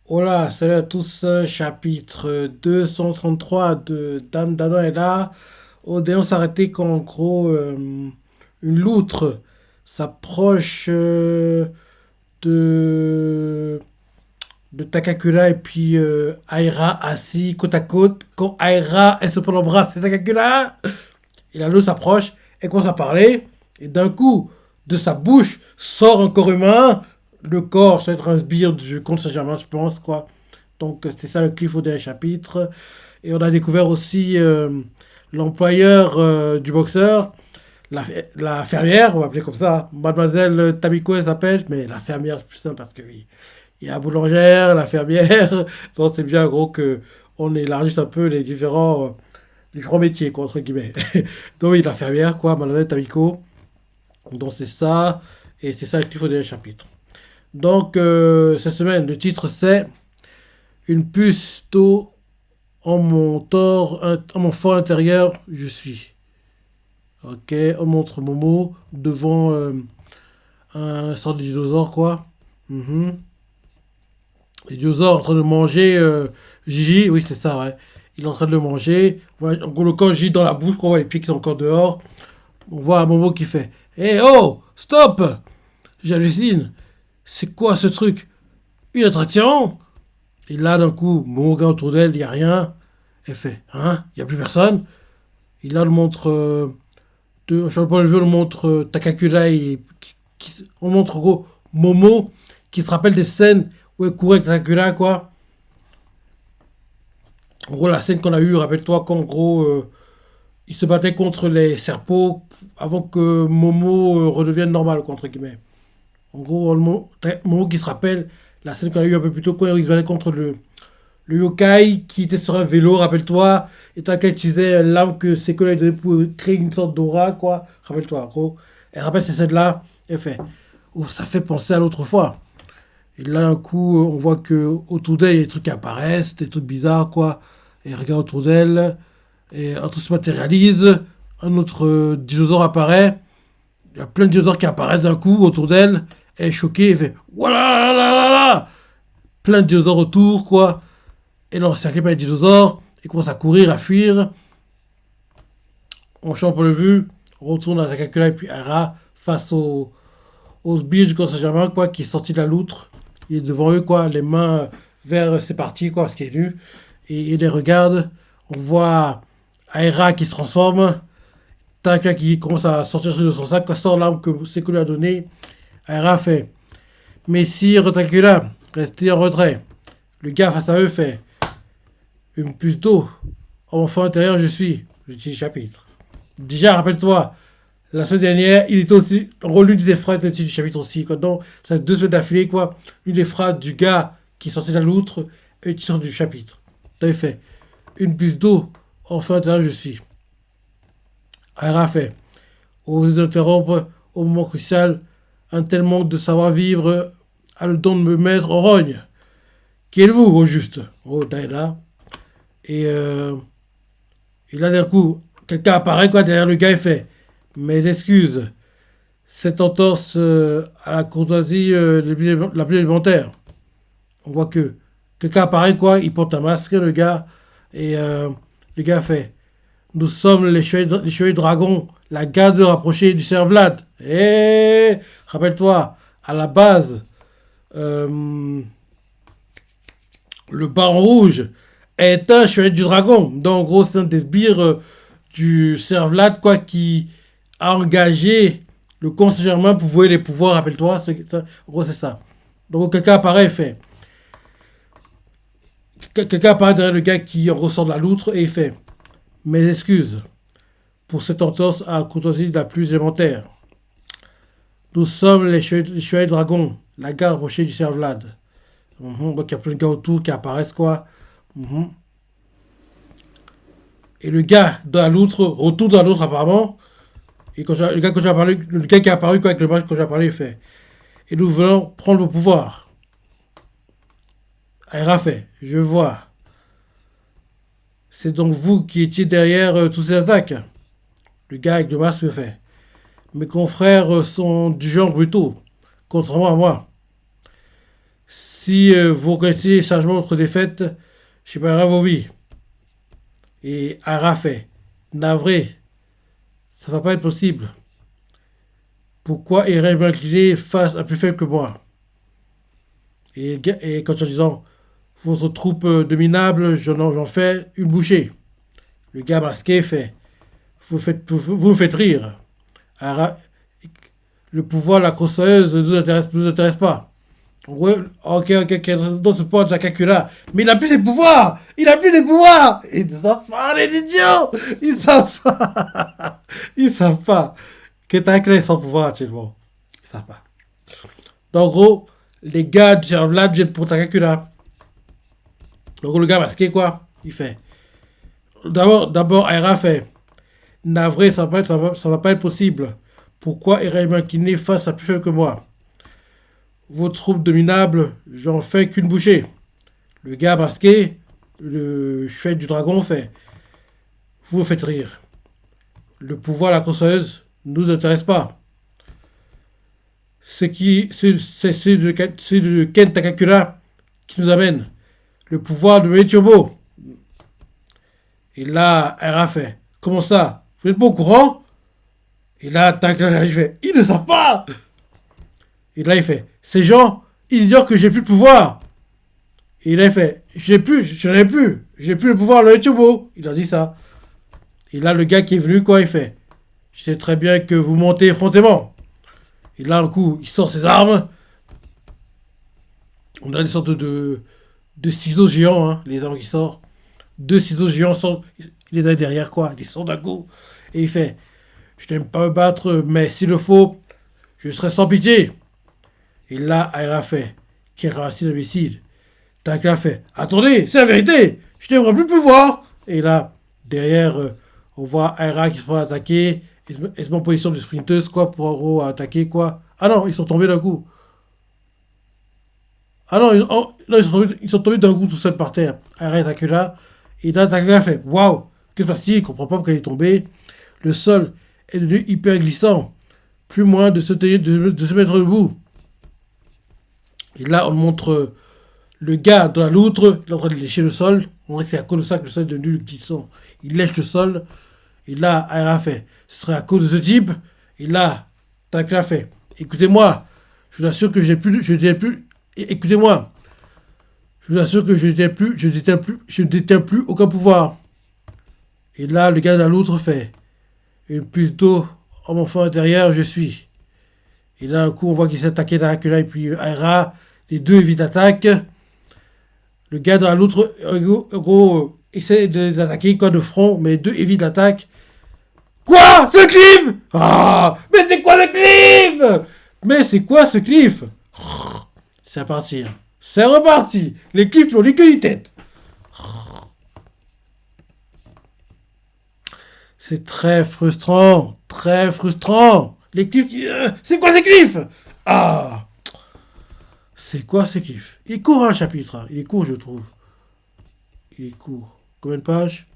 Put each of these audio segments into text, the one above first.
Hola, salut à tous, chapitre 233 de Dan Dadan est là. Au dernier, on s'arrêtait quand en gros une loutre s'approche de, de Takakura et puis Aira assis côte à côte. Quand Aira elle se prend l'embrasse, c'est Takakura. Et la loutre s'approche, elle commence à parler et d'un coup de sa bouche sort un corps humain. Le corps, ça va être un sbire du comte Saint-Germain, je pense, quoi. Donc c'est ça le cliff au dernier chapitre. Et on a découvert aussi l'employeur du boxeur, la fermière, on va appeler comme ça. Mademoiselle Tamiko, elle s'appelle, mais la fermière, c'est plus simple parce que oui. Il y a la boulangère, la fermière. Donc c'est bien gros que on élargisse un peu les différents métiers, quoi, entre guillemets. Donc oui, la fermière, quoi, Mademoiselle Tamiko. Donc c'est ça. Et c'est ça le cliff au dernier chapitre. Donc cette semaine, le titre c'est Une puce d'eau en mon fort intérieur, je suis. Ok, on montre Momo devant un sort de dinosaure, quoi. Mhm. Le dinosaure en train de manger Gigi, oui, c'est ça, ouais. Il est en train de le manger. Ouais, en gros, le corps Gigi dans la bouche, quoi. Ouais, les pieds qui sont encore dehors. On voit un Momo qui fait hé, oh, stop. J'hallucine. C'est quoi ce truc? Une attraction? Et là, d'un coup, Momo regarde autour d'elle, il n'y a rien. Elle fait hein? Il n'y a plus personne? Il là, le montre sur le point de vue, on montre Takakura et on montre gros Momo qui se rappelle des scènes où elle courait avec Takakura, quoi. En gros, la scène qu'on a eue, rappelle-toi qu'en gros, il se battait contre les serpents avant que Momo redevienne normal, quoi, entre guillemets. En gros, Momo qui se rappelle la scène qu'on a eue un peu plus tôt quand il se battait contre le yokai qui était sur un vélo, rappelle-toi, et Takakura utilisait l'arme que ses collègues donnaient pour créer une sorte d'aura, quoi. Rappelle-toi, gros. Elle rappelle ces scènes-là, elle fait oh, ça fait penser à l'autre fois. Et là, d'un coup, on voit que autour d'elle, il y a des trucs qui apparaissent, des trucs bizarres, quoi. Et elle regarde autour d'elle, et un truc se matérialise, un autre dinosaure apparaît, il y a plein de dinosaures qui apparaissent d'un coup autour d'elle, elle est choquée, elle fait voilà là là là là, plein de dinosaures autour, quoi. Et là, on s'est par les dinosaures, ils commencent à courir, à fuir, on change pour le vue, on retourne à Takakura et puis Ara face au sbire du Conseil Saint-Germain, quoi, qui est sorti de la loutre. Il est devant eux, quoi, les mains vers ses parties, quoi, ce qui est nu. Et il les regarde. On voit Aira qui se transforme. Taka qui commence à sortir de son sac, sort l'arme que Sekou lui a donnée. Aira fait Messire Takula, restez en retrait. Le gars face à eux fait Une puce d'eau. Enfant intérieur, je suis. Le petit chapitre. Déjà, rappelle-toi, la semaine dernière, il était aussi. En gros, l'une des phrases était du chapitre aussi. Quoi. Donc, ça fait 2 semaines d'affilée, quoi. Une des phrases du gars qui sortait de la loutre et qui sort du chapitre. T'avais fait une puce d'eau. Enfin, intérieur, je suis. Aira fait. Osez interrompre au moment crucial. Un tel manque de savoir-vivre a le don de me mettre en rogne. Qui êtes-vous, au juste? Oh, Daïla. Et, et là, d'un coup, quelqu'un apparaît, quoi, derrière le gars et fait Mes excuses. Cette entorse à la courtoisie la plus élémentaire. On voit que quelqu'un apparaît, quoi, il porte un masque, le gars, et le gars fait Nous sommes les chevaliers dragons, la garde rapprochée du Sir Vlad. Et rappelle-toi, à la base, euh, le baron rouge est un chevalier du dragon. Donc, en gros, c'est un des sbires du Sir Vlad, quoi, qui a engagé le conseil germain pour voir les pouvoirs, rappelle-toi. En gros, c'est ça. Donc, quelqu'un apparaît et fait. Quelqu'un apparaît derrière le gars qui ressort de la loutre et il fait Mes excuses pour cette entorse à la courtoisie la plus élémentaire. Nous sommes les chevaliers dragons, la garde rapprochée du Sir Vlad. Donc, il y a plein de gars autour qui apparaissent, quoi. Mhm. Et le gars dans la loutre retourne dans la loutre, apparemment. Et le gars qui a apparu, quoi, avec le match quand j'ai parlé, il fait Et nous venons prendre vos pouvoirs. Aira fait Je vois. C'est donc vous qui étiez derrière toutes ces attaques. Le gars avec le masque me fait Mes confrères sont du genre brutaux, contrairement à moi. Si vous reconnaissez sagement votre défaite, j'épargnerai vos vies. Et Ara fait, navré, ça va pas être possible. Pourquoi irais-je m'incliner face à plus faible que moi? Et quand en disant, votre troupe de minables, j'en fais une bouchée. Le gars masqué fait, vous me faites rire. Ara- le pouvoir, la crosseuse ne nous intéresse pas. Ouais, ok, dans ce point de Jakakula. Mais il a plus des pouvoirs. Il a plus des pouvoirs. Ils ne savent pas, les idiots. Ils savent pas. Ils savent pas que Takla est sans pouvoir actuellement. Ils savent pas. Donc, en gros, les gars du Vlad viennent pour Takakula. Donc, le gars masqué, quoi, il fait. D'abord, Aira fait. Navré, ça va pas être possible. Pourquoi irais-je m'incliner face à plus faible que moi? Vos troupes de minables, j'en fais qu'une bouchée. Le gars masqué, le chouette du dragon fait. Vous me faites rire. Le pouvoir, la console ne nous intéresse pas. C'est de Ken Takakura qui nous amène. Le pouvoir de Mechobo. Et là, Era fait. Comment ça? Vous n'êtes pas au courant? Et là, Takakura, il fait. Ils ne savent pas! Et là, il fait. Ces gens, ils disent que j'ai plus de pouvoir. Et là, il fait. Je n'en ai plus. J'ai plus le pouvoir de Mechobo. Il a dit ça. Et là, le gars qui est venu, quoi, il fait. Je sais très bien que vous montez effrontément. Et là, un coup, il sort ses armes. On a des sortes de ciseaux géants, hein, les armes qui sortent. Deux ciseaux géants sortent. Il les a derrière, quoi. Ils sortent d'un coup. Et il fait. Je n'aime pas me battre, mais s'il le faut, je serai sans pitié. Et là, Aira fait. Qui est racine d'imbécile. Takla fait. Attendez, c'est la vérité. Je n'aimerais plus le pouvoir. Et là, derrière, on voit Aira qui se fait attaquer. Ils se met en position de sprinteuse, quoi, pour en gros attaquer, quoi. Ah non, ils sont tombés d'un coup. Ah non, non, ils sont tombés d'un coup tout seuls par terre. Arrête Takula. Et là, Takula fait waouh, que se passe-t-il? Il comprend pas pourquoi il est tombé. Le sol est devenu hyper glissant. Plus moyen de se mettre debout. Et là, on montre le gars dans la loutre, il est en train de lécher le sol. On dirait que c'est à cause de ça que le sol est devenu glissant. Il lèche le sol. Et là, Aira fait ce serait à cause de ce type. Et là, Takla fait écoutez-moi, je vous assure que je n'ai plus. Écoutez-moi, je vous assure que je ne détiens plus aucun pouvoir. Et là, le gars de l'autre fait une plus d'eau en mon fond intérieur, je suis. Et là, un coup, on voit qu'il s'est attaqué Dracula et puis Aira, les deux évitent l'attaque. Le gars de l'autre, gros, essaie de les attaquer, quoi, de front, mais les deux évitent l'attaque. Quoi? Ce cliff? Ah! Mais c'est quoi le cliff? Mais c'est quoi ce cliff? C'est reparti. Hein. C'est reparti. Les clips n'ont ni queue ni tête. C'est très frustrant. Très frustrant. Les clips... c'est quoi ces clips? Ah! C'est quoi ces clips? Il est court, hein, le chapitre. Hein. Il est court, je trouve. Il est court. Combien de pages?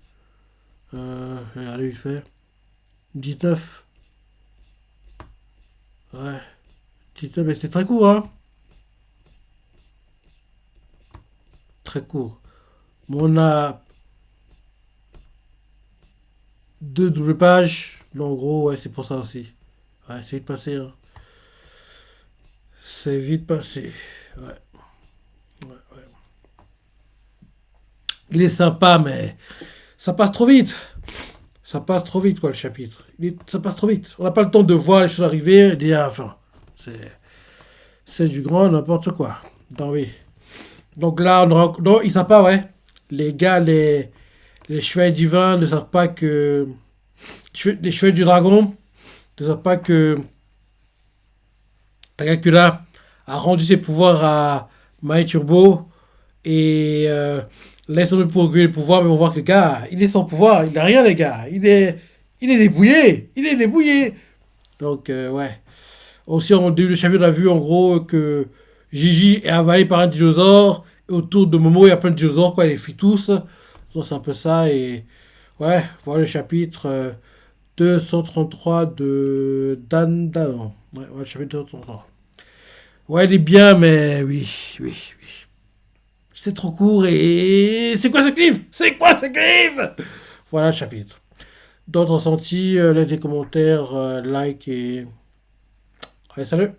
Regardez vite fait. 19. Ouais. 19, mais c'est très court, hein. Très court. Bon, on a deux doubles pages. Mais en gros, ouais, c'est pour ça aussi. Ouais, c'est vite passé. Hein. C'est vite passé. Ouais. Ouais, ouais. Il est sympa, mais ça passe trop vite. Ça passe trop vite, quoi, le chapitre. Ça passe trop vite. On n'a pas le temps de voir les choses arriver et dire, enfin, c'est du grand n'importe quoi. Donc, oui. Donc là, non, ils savent pas, ouais. Les gars, les chevaliers divins ne savent pas que... Les chevaliers du dragon ne savent pas que Takakura a rendu ses pouvoirs à Mai Turbo et laisse tomber pour réguler le pouvoir, mais on voit que le gars, il est sans pouvoir, il n'a rien, les gars. Il est débrouillé. Il est débrouillé. Donc, ouais. Aussi, en début de chapitre, on a vu en gros que Gigi est avalé par un dinosaure. Et autour de Momo, il y a plein de dinosaures, quoi. Il les fuit tous. Donc, c'est un peu ça. Et ouais, voilà le chapitre 233 de Dan Dan. Ouais, le chapitre 233. Ouais, il est bien, mais oui, oui, oui. C'est trop court et... C'est quoi ce cliff? C'est quoi ce cliff? Voilà le chapitre. D'autres ressentis, laisse des commentaires, like et... Allez, salut!